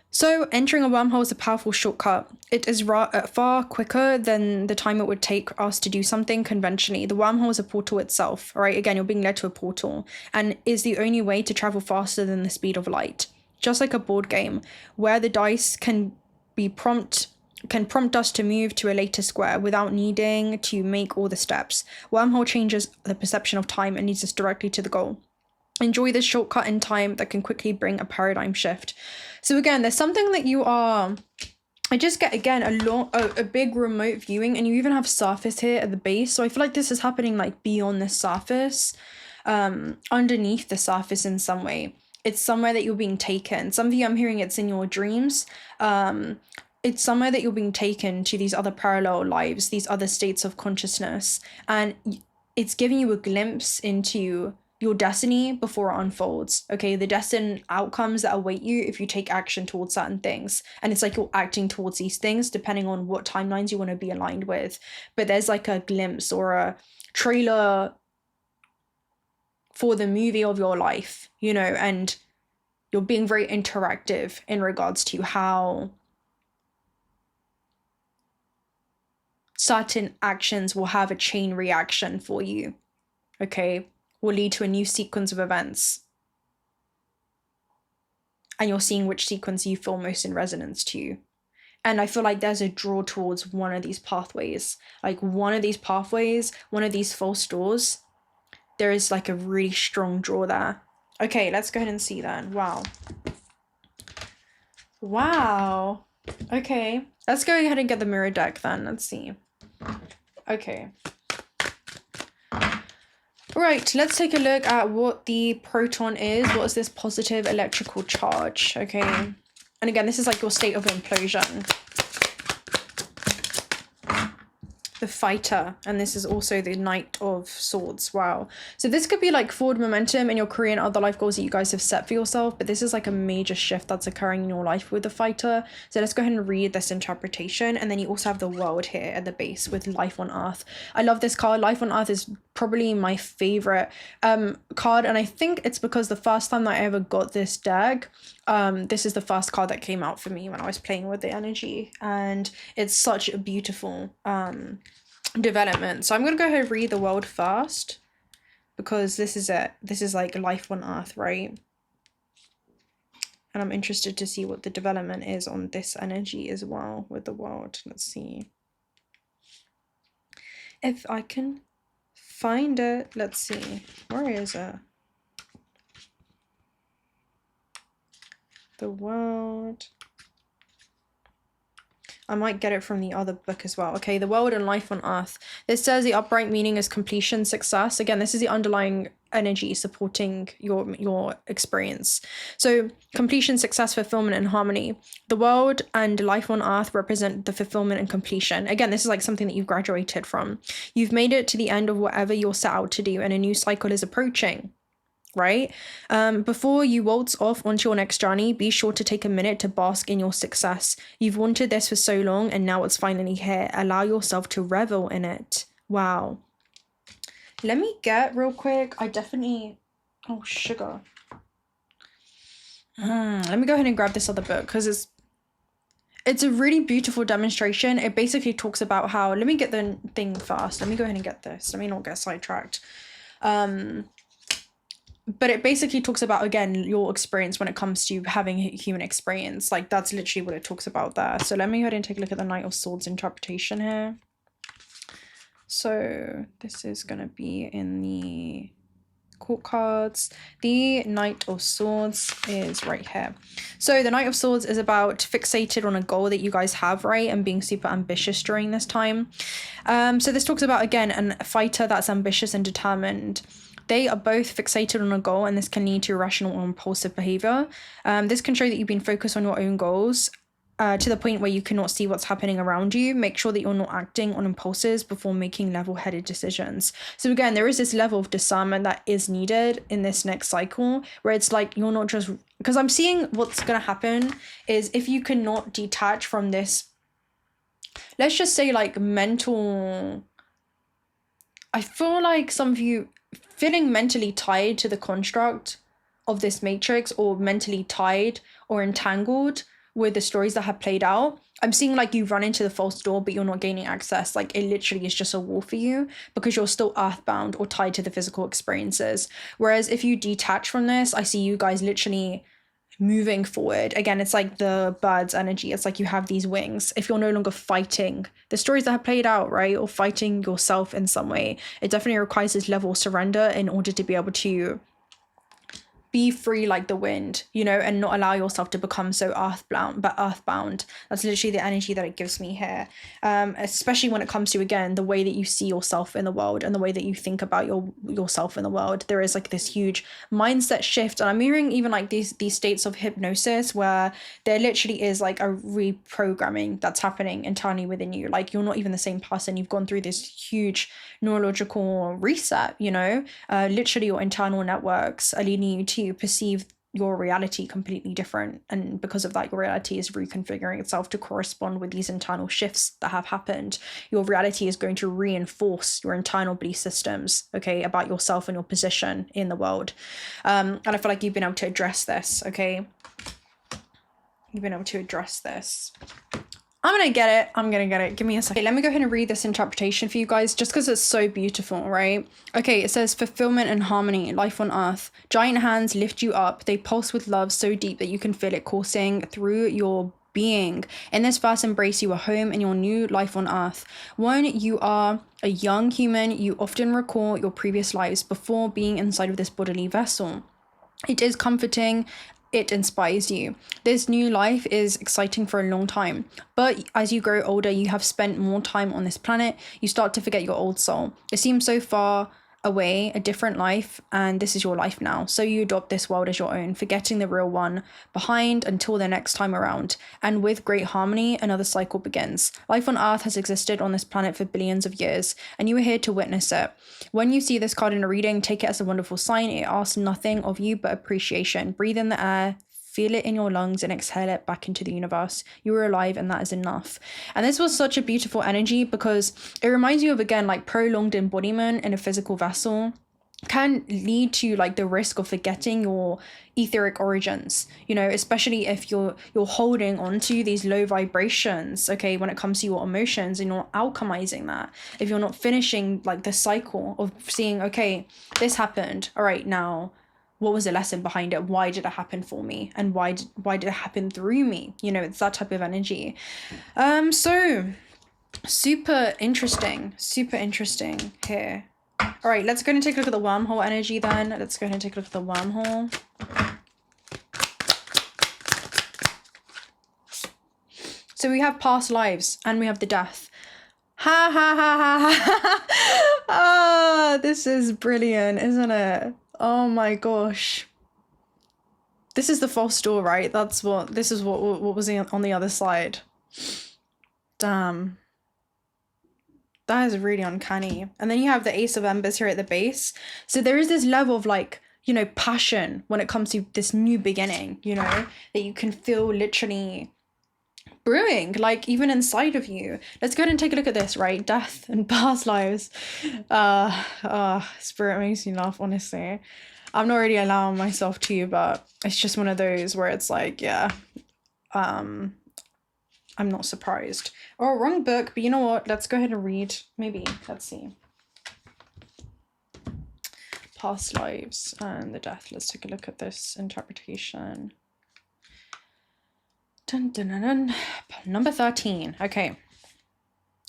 So entering a wormhole is a powerful shortcut. It is far quicker than the time it would take us to do something conventionally. The wormhole is a portal itself, right? Again, you're being led to a portal, and is the only way to travel faster than the speed of light. Just like a board game, where the dice can prompt us to move to a later square without needing to make all the steps. Wormhole changes the perception of time and leads us directly to the goal. Enjoy this shortcut in time that can quickly bring a paradigm shift. So again, there's something that you are... I just get, again, a big remote viewing, and you even have surface here at the base. So I feel like this is happening like beyond the surface, underneath the surface in some way. It's somewhere that you're being taken. Some of you, I'm hearing it's in your dreams. It's somewhere that you're being taken to these other parallel lives, these other states of consciousness. And it's giving you a glimpse into your destiny before it unfolds. Okay, the destined outcomes that await you if you take action towards certain things. And it's like you're acting towards these things depending on what timelines you want to be aligned with. But there's like a glimpse or a trailer for the movie of your life, you know, and you're being very interactive in regards to how certain actions will have a chain reaction for you, okay, will lead to a new sequence of events. And you're seeing which sequence you feel most in resonance to. And I feel like there's a draw towards one of these pathways. Like one of these pathways, one of these false doors, there is like a really strong draw there. Okay, let's go ahead and see then. Wow. Wow. Okay, let's go ahead and get the mirror deck then. Let's see. Okay. Right, let's take a look at what the proton is. What is this positive electrical charge? Okay. And again, this is like your state of implosion. The fighter, and this is also the Knight of Swords. Wow. So this could be like forward momentum in your career and other life goals that you guys have set for yourself, but this is like a major shift that's occurring in your life with the fighter. So let's go ahead and read this interpretation. And then you also have the world here at the base with life on earth. I love this card. Life on earth is probably my favorite card, and I think it's because the first time that I ever got this deck, this is the first card that came out for me when I was playing with the energy, and it's such a beautiful development. So I'm gonna go ahead and read the world first, because this is it. This is like life on earth, right? And I'm interested to see what the development is on this energy as well with the world. Let's see if I can find it. Let's see, where is it? The world. I might get it from the other book as well. Okay, the world and life on earth. This says the upright meaning is completion, success. Again, this is the underlying energy supporting your experience. So completion, success, fulfillment, and harmony. The world and life on earth represent the fulfillment and completion. Again, this is like something that you've graduated from. You've made it to the end of whatever you're set out to do, and a new cycle is approaching. Right? Before you waltz off onto your next journey, be sure to take a minute to bask in your success. You've wanted this for so long, and now it's finally here. Allow yourself to revel in it. Wow. Let me get real quick. I definitely... Oh, sugar. Let me go ahead and grab this other book, because it's a really beautiful demonstration. It basically talks about how... Let me get the thing first. Let me go ahead and get this. Let me not get sidetracked. But it basically talks about, again, your experience when it comes to having a human experience. Like, that's literally what it talks about there. So let me go ahead and take a look at the Knight of Swords interpretation here. So this is going to be in the court cards. The Knight of Swords is right here. So the Knight of Swords is about fixated on a goal that you guys have, right? And being super ambitious during this time. So this talks about, again, a fighter that's ambitious and determined. They are both fixated on a goal, and this can lead to irrational or impulsive behavior. This can show that you've been focused on your own goals to the point where you cannot see what's happening around you. Make sure that you're not acting on impulses before making level-headed decisions. So again, there is this level of discernment that is needed in this next cycle, where it's like you're not just, because I'm seeing what's going to happen is if you cannot detach from this, let's just say like mental, I feel like some of you feeling mentally tied to the construct of this matrix, or mentally tied or entangled with the stories that have played out. I'm seeing like you run into the false door, but you're not gaining access. Like it literally is just a wall for you because you're still earthbound or tied to the physical experiences. Whereas if you detach from this, I see you guys literally moving forward. Again, it's like the bird's energy. It's like you have these wings. If you're no longer fighting the stories that have played out, right, or fighting yourself in some way, it definitely requires this level of surrender in order to be able to be free like the wind, you know, and not allow yourself to become so earthbound. That's literally the energy that it gives me here. Especially when it comes to, again, the way that you see yourself in the world and the way that you think about yourself in the world. There is like this huge mindset shift, and I'm hearing even like these states of hypnosis where there literally is like a reprogramming that's happening internally within you. Like you're not even the same person. You've gone through this huge neurological reset, you know. Literally your internal networks are leading you to perceive your reality completely different, and because of that your reality is reconfiguring itself to correspond with these internal shifts that have happened. Your reality is going to reinforce your internal belief systems, okay, about yourself and your position in the world. And I feel like you've been able to address this, okay? You've been able to address this. I'm gonna get it. Give me a second. Okay, let me go ahead and read this interpretation for you guys, just because it's so beautiful, right? Okay, it says fulfillment and harmony, life on earth. Giant hands lift you up. They pulse with love so deep that you can feel it coursing through your being. In this vast embrace, you are home in your new life on earth. When you are a young human, you often recall your previous lives before being inside of this bodily vessel. It is comforting. It inspires you. This new life is exciting for a long time, but as you grow older, you have spent more time on this planet. You start to forget your old soul. It seems so far away, a different life, and this is your life now. So you adopt this world as your own, forgetting the real one behind until the next time around. And with great harmony, another cycle begins. Life on Earth has existed on this planet for billions of years, and you are here to witness it. When you see this card in a reading, take it as a wonderful sign. It asks nothing of you but appreciation. Breathe in the air, feel it in your lungs, and exhale it back into the universe. You are alive, and that is enough. And this was such a beautiful energy because it reminds you of, again, like prolonged embodiment in a physical vessel can lead to like the risk of forgetting your etheric origins, you know, especially if you're holding on to these low vibrations, okay, when it comes to your emotions, and you're alchemizing that. If you're not finishing like the cycle of seeing, okay, this happened, all right, now what was the lesson behind it? Why did it happen for me? And why did it happen through me? You know, it's that type of energy. So super interesting here. All right, let's go and take a look at the wormhole energy then. Let's go ahead and take a look at the wormhole. So we have past lives and we have the death. Ha ha ha ha ha. Ah, this is brilliant, isn't it? Oh my gosh. This is the false door, right? This is what was on the other side. Damn. That is really uncanny. And then you have the Ace of Embers here at the base. So there is this level of like, you know, passion when it comes to this new beginning, you know, that you can feel literally brewing, like even inside of you. Let's go ahead and take a look at this, right? Death and past lives. Spirit makes me laugh, honestly. I'm not really allowing myself to, but it's just one of those where it's like, yeah, I'm not surprised. Oh, wrong book, but you know what? Let's go ahead and read. Maybe, let's see. Past lives and the death. Let's take a look at this interpretation. Dun, dun, dun, dun. Number 13. Okay.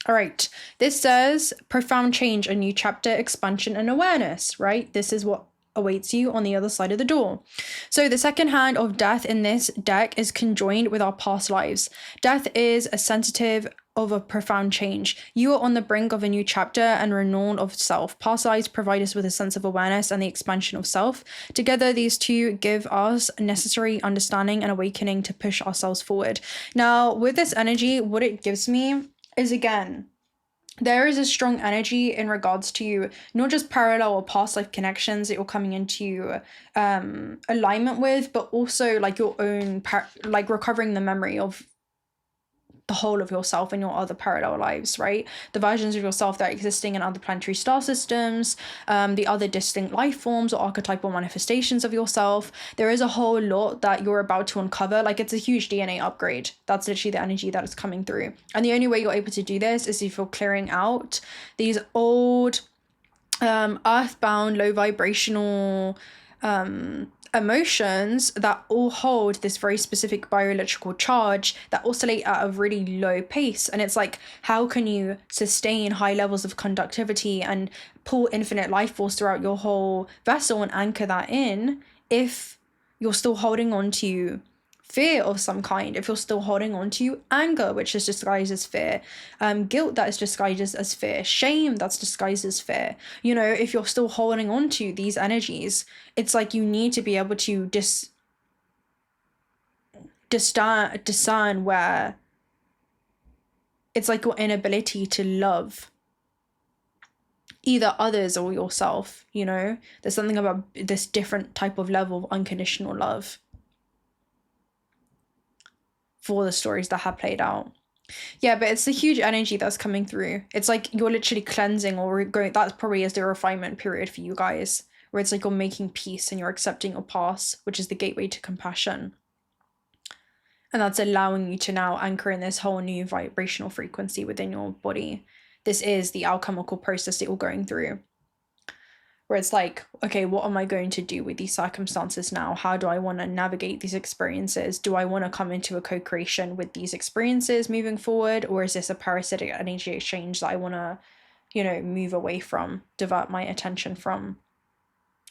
All right. This says profound change, a new chapter, expansion, and awareness, right? This is what awaits you on the other side of the door. So the second hand of death in this deck is conjoined with our past lives. Death is a sensitive of a profound change. You are on the brink of a new chapter and renewal of self. Past lives provide us with a sense of awareness and the expansion of self. Together, these two give us necessary understanding and awakening to push ourselves forward. Now, with this energy, what it gives me is, again, there is a strong energy in regards to not just parallel or past life connections that you're coming into alignment with, but also like your own, like recovering the memory of the whole of yourself and your other parallel lives, right? The versions of yourself that are existing in other planetary star systems, the other distinct life forms or archetypal manifestations of yourself. There is a whole lot that you're about to uncover. Like, it's a huge DNA upgrade. That's literally the energy that is coming through. And the only way you're able to do this is if you're clearing out these old earthbound, low vibrational emotions that all hold this very specific bioelectrical charge that oscillate at a really low pace. And it's like, how can you sustain high levels of conductivity and pull infinite life force throughout your whole vessel and anchor that in if you're still holding on to fear of some kind, if you're still holding on to anger, which is disguised as fear, guilt that is disguised as fear, shame that's disguised as fear, you know, if you're still holding on to these energies, it's like you need to be able to discern where it's like your inability to love either others or yourself, you know. There's something about this different type of level of unconditional love for the stories that have played out. Yeah, but it's the huge energy that's coming through. It's like you're literally cleansing or going, that probably is the refinement period for you guys, where it's like you're making peace and you're accepting your past, which is the gateway to compassion. And that's allowing you to now anchor in this whole new vibrational frequency within your body. This is the alchemical process that you're going through, where it's like, okay, what am I going to do with these circumstances now? How do I want to navigate these experiences? Do I want to come into a co-creation with these experiences moving forward? Or is this a parasitic energy exchange that I want to, you know, move away from, divert my attention from,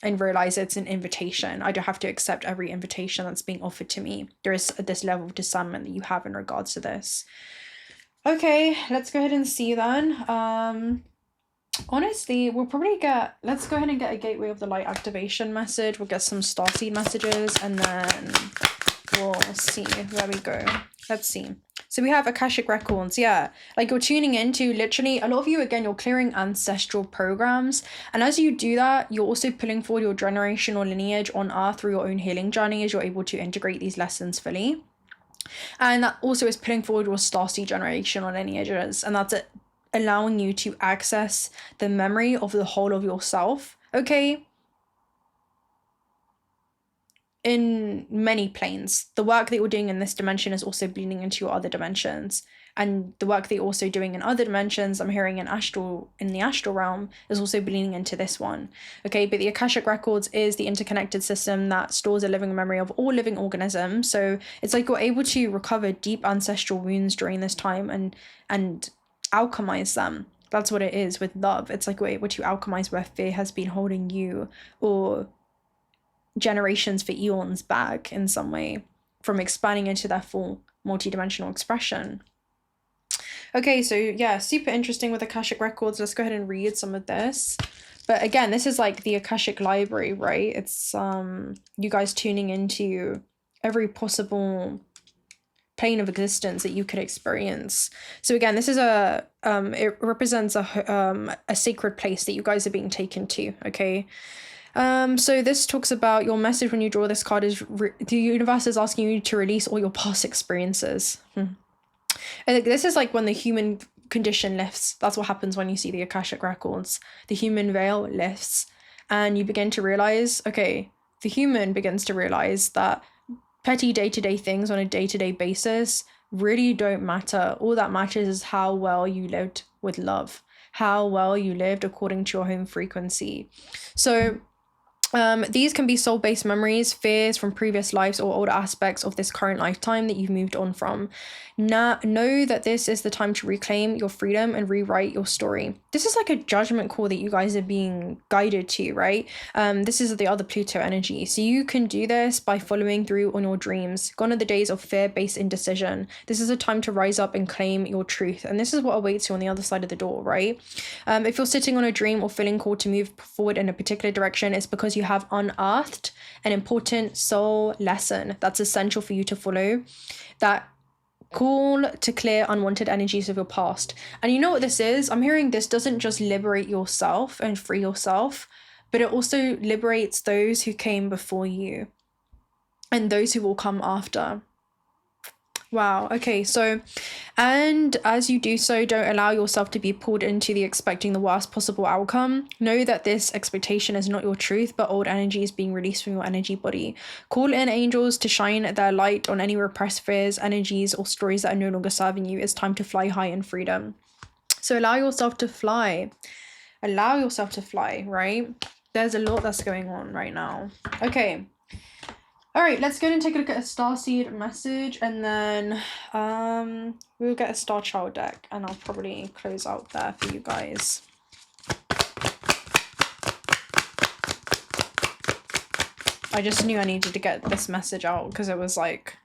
and realize it's an invitation? I don't have to accept every invitation that's being offered to me. There is this level of discernment that you have in regards to this. Okay, let's go ahead and see then. Honestly, we'll probably let's go ahead and get a Gateway of the Light activation message. We'll get some starseed messages and then we'll see where we go. Let's see. So we have Akashic Records. Yeah, like you're tuning into literally, a lot of you, again, you're clearing ancestral programs. And as you do that, you're also pulling forward your generational lineage on Earth through your own healing journey as you're able to integrate these lessons fully. And that also is pulling forward your starseed generational lineages. And that's it, allowing you to access the memory of the whole of yourself, okay, in many planes. The work that you're doing in this dimension is also bleeding into your other dimensions, and the work that you're also doing in other dimensions, I'm hearing in the astral realm, is also bleeding into this one, okay? But the Akashic Records is the interconnected system that stores a living memory of all living organisms. So it's like you're able to recover deep ancestral wounds during this time and alchemize them. That's what it is with love. It's like we're able to alchemize where fear has been holding you or generations for eons back in some way from expanding into their full multidimensional expression. Okay, so yeah, super interesting with Akashic Records. Let's go ahead and read some of this. But again, this is like the Akashic library, right? It's you guys tuning into every possible plane of existence that you could experience. So again, this is it represents a sacred place that you guys are being taken to, okay? So this talks about your message when you draw this card is the universe is asking you to release all your past experiences. And this is like when the human condition lifts. That's what happens when you see the Akashic Records. The human veil lifts and you begin to realize, okay, the human begins to realize that petty day-to-day things on a day-to-day basis really don't matter. All that matters is how well you lived with love, how well you lived according to your home frequency. So These can be soul-based memories, fears from previous lives, or older aspects of this current lifetime that you've moved on from. Now, know that this is the time to reclaim your freedom and rewrite your story. This is like a judgment call that you guys are being guided to, right? This is the other Pluto energy. So you can do this by following through on your dreams. Gone are the days of fear-based indecision. This is a time to rise up and claim your truth. And this is what awaits you on the other side of the door, right? If you're sitting on a dream or feeling called to move forward in a particular direction, it's because you have unearthed an important soul lesson that's essential for you to follow. That call to clear unwanted energies of your past. And you know what this is? I'm hearing this doesn't just liberate yourself and free yourself, but it also liberates those who came before you and those who will come after. Wow. Okay. So, and as you do so, don't allow yourself to be pulled into the expecting the worst possible outcome. Know that this expectation is not your truth, but old energy is being released from your energy body. Call in angels to shine their light on any repressed fears, energies, or stories that are no longer serving you. It's time to fly high in freedom. So allow yourself to fly. Allow yourself to fly, right? There's a lot that's going on right now. Okay. All right, let's go and take a look at a starseed message, and then we'll get a star child deck, and I'll probably close out there for you guys. I just knew I needed to get this message out because it was like,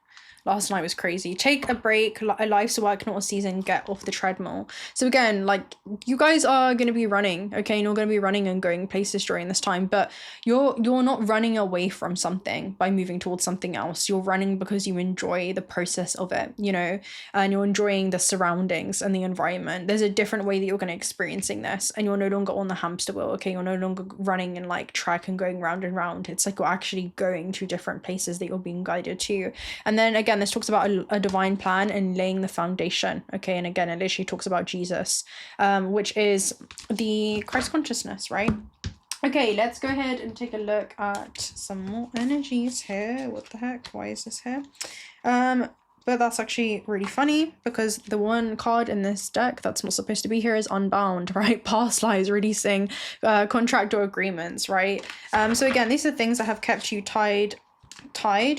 last night was crazy. Take a break, life's a work, not a season, get off the treadmill. So again, like, you guys are going to be running, okay? And you're going to be running and going places during this time, but you're not running away from something by moving towards something else. You're running because you enjoy the process of it, you know, and you're enjoying the surroundings and the environment. There's a different way that you're going to experiencing this, and you're no longer on the hamster wheel, okay? You're no longer running in like track and going round and round. It's like you're actually going to different places that you're being guided to. And then again, this talks about a divine plan and laying the foundation, okay? And again, it literally talks about Jesus, which is the Christ consciousness, right? Okay, let's go ahead and take a look at some more energies here. What the heck? Why is this here? But that's actually really funny because the one card in this deck that's not supposed to be here is Unbound, right? Past lives, releasing contract or agreements, right? So again, these are things that have kept you tied.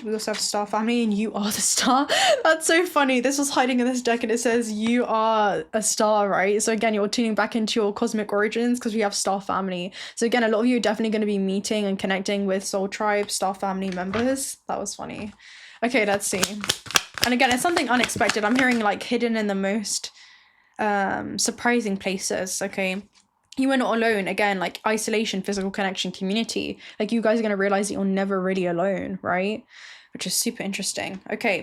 We also have star family, and you are the star. That's so funny. This was hiding in this deck and it says you are a star, right? So again, you're tuning back into your cosmic origins because we have star family. So again, a lot of you are definitely going to be meeting and connecting with soul tribe star family members. That was funny. Okay, let's see. And again, it's something unexpected. I'm hearing like hidden in the most surprising places, okay? You are not alone. Again, like isolation, physical connection, community. Like, you guys are going to realize that you're never really alone, right? Which is super interesting. Okay,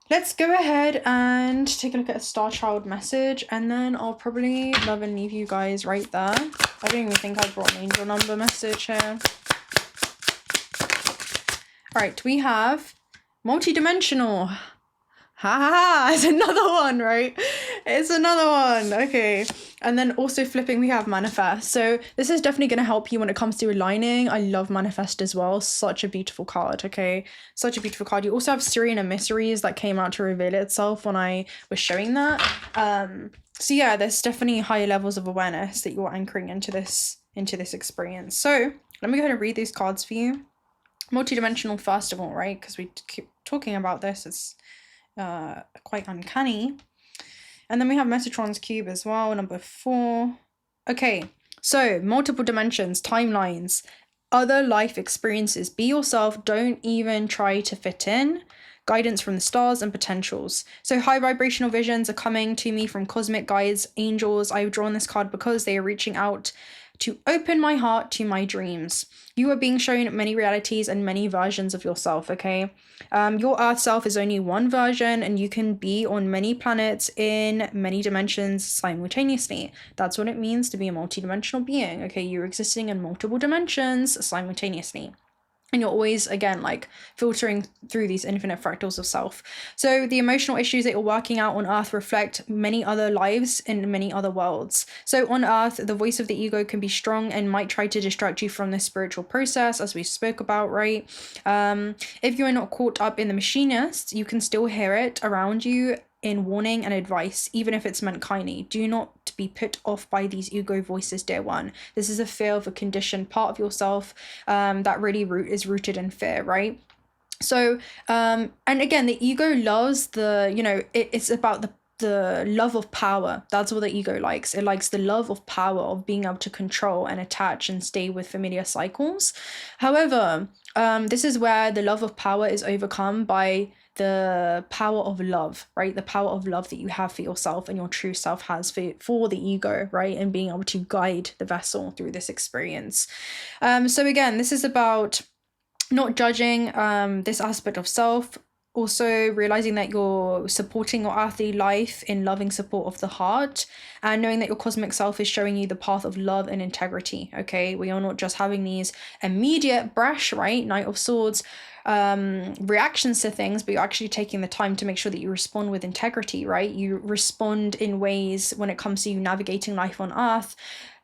let's go ahead and take a look at a star child message, and then I'll probably love and leave you guys right there. I don't even think I brought an angel number message here. All right, we have multidimensional. Ha ha ha, it's another one, right? It's another one. Okay. And then also flipping, we have manifest. So this is definitely going to help you when it comes to aligning. I love manifest as well. Such a beautiful card. Okay. Such a beautiful card. You also have Syrian emissaries that came out to reveal itself when I was showing that. So yeah, there's definitely higher levels of awareness that you're anchoring into this experience. So let me go ahead and read these cards for you. Multidimensional first of all, right? Because we keep talking about this. It's quite uncanny. And then we have Metatron's cube as well, number 4. Okay, so multiple dimensions, timelines, other life experiences. Be yourself. Don't even try to fit in. Guidance from the stars and potentials. So high vibrational visions are coming to me from cosmic guides, angels. I've drawn this card because they are reaching out to open my heart to my dreams. You are being shown many realities and many versions of yourself, okay? Your earth self is only one version, and you can be on many planets in many dimensions simultaneously. That's what it means to be a multidimensional being, okay? You're existing in multiple dimensions simultaneously. And you're always, again, like filtering through these infinite fractals of self. So the emotional issues that you're working out on Earth reflect many other lives in many other worlds. So on Earth, the voice of the ego can be strong and might try to distract you from this spiritual process, as we spoke about, right? If you are not caught up in the machinist, you can still hear it around you in warning and advice, even if it's meant kindly. Do not be put off by these ego voices, dear one. This is a fear of a conditioned part of yourself that really is rooted in fear, right? So and again, the ego loves the, you know, it's about the love of power. That's what the ego likes. It likes the love of power, of being able to control and attach and stay with familiar cycles. However, this is where the love of power is overcome by the power of love, right? The power of love that you have for yourself and your true self has for the ego, right? And being able to guide the vessel through this experience. So again, this is about not judging this aspect of self. Also realizing that you're supporting your earthly life in loving support of the heart, and knowing that your cosmic self is showing you the path of love and integrity. Okay, we are not just having these immediate brash, right, Knight of Swords reactions to things, but you're actually taking the time to make sure that you respond with integrity, right? You respond in ways when it comes to you navigating life on earth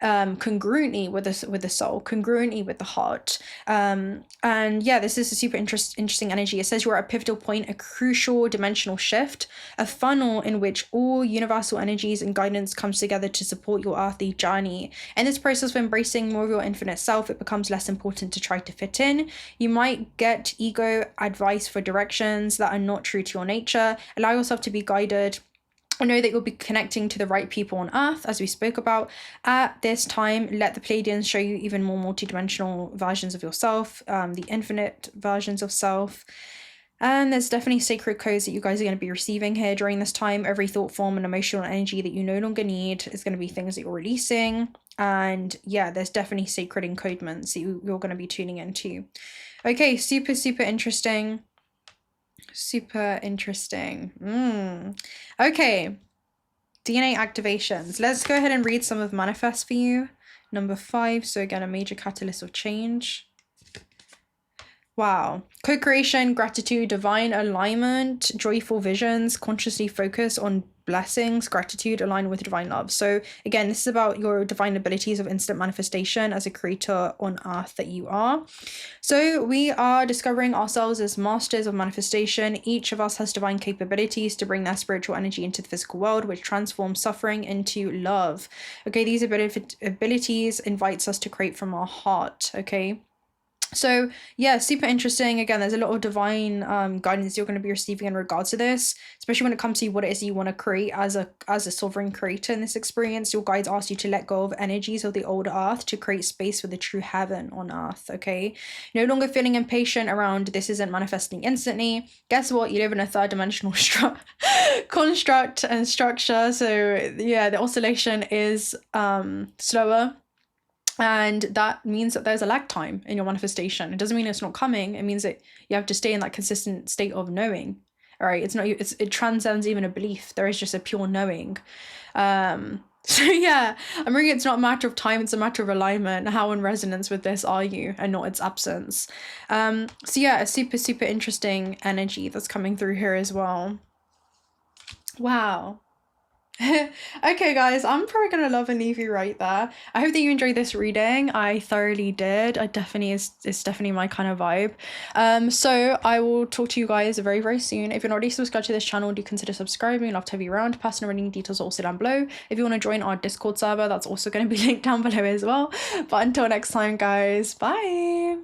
congruently with the soul, congruently with the heart. And yeah, this is a super interesting energy. It says you're at a pivotal point, a crucial dimensional shift, a funnel in which all universal energies and guidance comes together to support your earthly journey. In this process of embracing more of your infinite self, it becomes less important to try to fit in. You might get ego advice for directions that are not true to your nature. Allow yourself to be guided. I know that you'll be connecting to the right people on earth, as we spoke about. At this time, let the Pleiadians show you even more multidimensional versions of yourself, the infinite versions of self. And there's definitely sacred codes that you guys are going to be receiving here during this time. Every thought form and emotional energy that you no longer need is going to be things that you're releasing. And yeah, there's definitely sacred encodements that you're going to be tuning into. Okay, super, super interesting. Super interesting. Okay, DNA activations. Let's go ahead and read some of Manifest for you. Number 5. So again, a major catalyst of change. Wow. Co-creation, gratitude, divine alignment, joyful visions, consciously focus on blessings, gratitude, aligned with divine love. So again, this is about your divine abilities of instant manifestation as a creator on earth that you are. So we are discovering ourselves as masters of manifestation. Each of us has divine capabilities to bring their spiritual energy into the physical world, which transforms suffering into love. Okay, these abilities invites us to create from our heart. Okay. So yeah, super interesting. Again, there's a lot of divine guidance you're going to be receiving in regards to this, especially when it comes to what it is you want to create as a sovereign creator in this experience. Your guides ask you to let go of energies of the old earth to create space for the true heaven on earth. Okay, no longer feeling impatient around this isn't manifesting instantly. Guess what? You live in a third dimensional construct and structure. So yeah, the oscillation is slower. And that means that there's a lag time in your manifestation. It doesn't mean it's not coming. It means that you have to stay in that consistent state of knowing. All right, it transcends even a belief. There is just a pure knowing. So yeah, I'm reading it's not a matter of time, it's a matter of alignment. How in resonance with this are you, and not its absence. So yeah, a super, super interesting energy that's coming through here as well. Wow. Okay guys, I'm probably gonna love and leave you right there. I hope that you enjoyed this reading. I thoroughly did. It's definitely my kind of vibe. So I will talk to you guys very, very soon. If you're not already subscribed to this channel, do consider subscribing. I'd love to have you around. Personal reading details are also down below. If you want to join our Discord server, that's also going to be linked down below as well. But until next time guys, bye.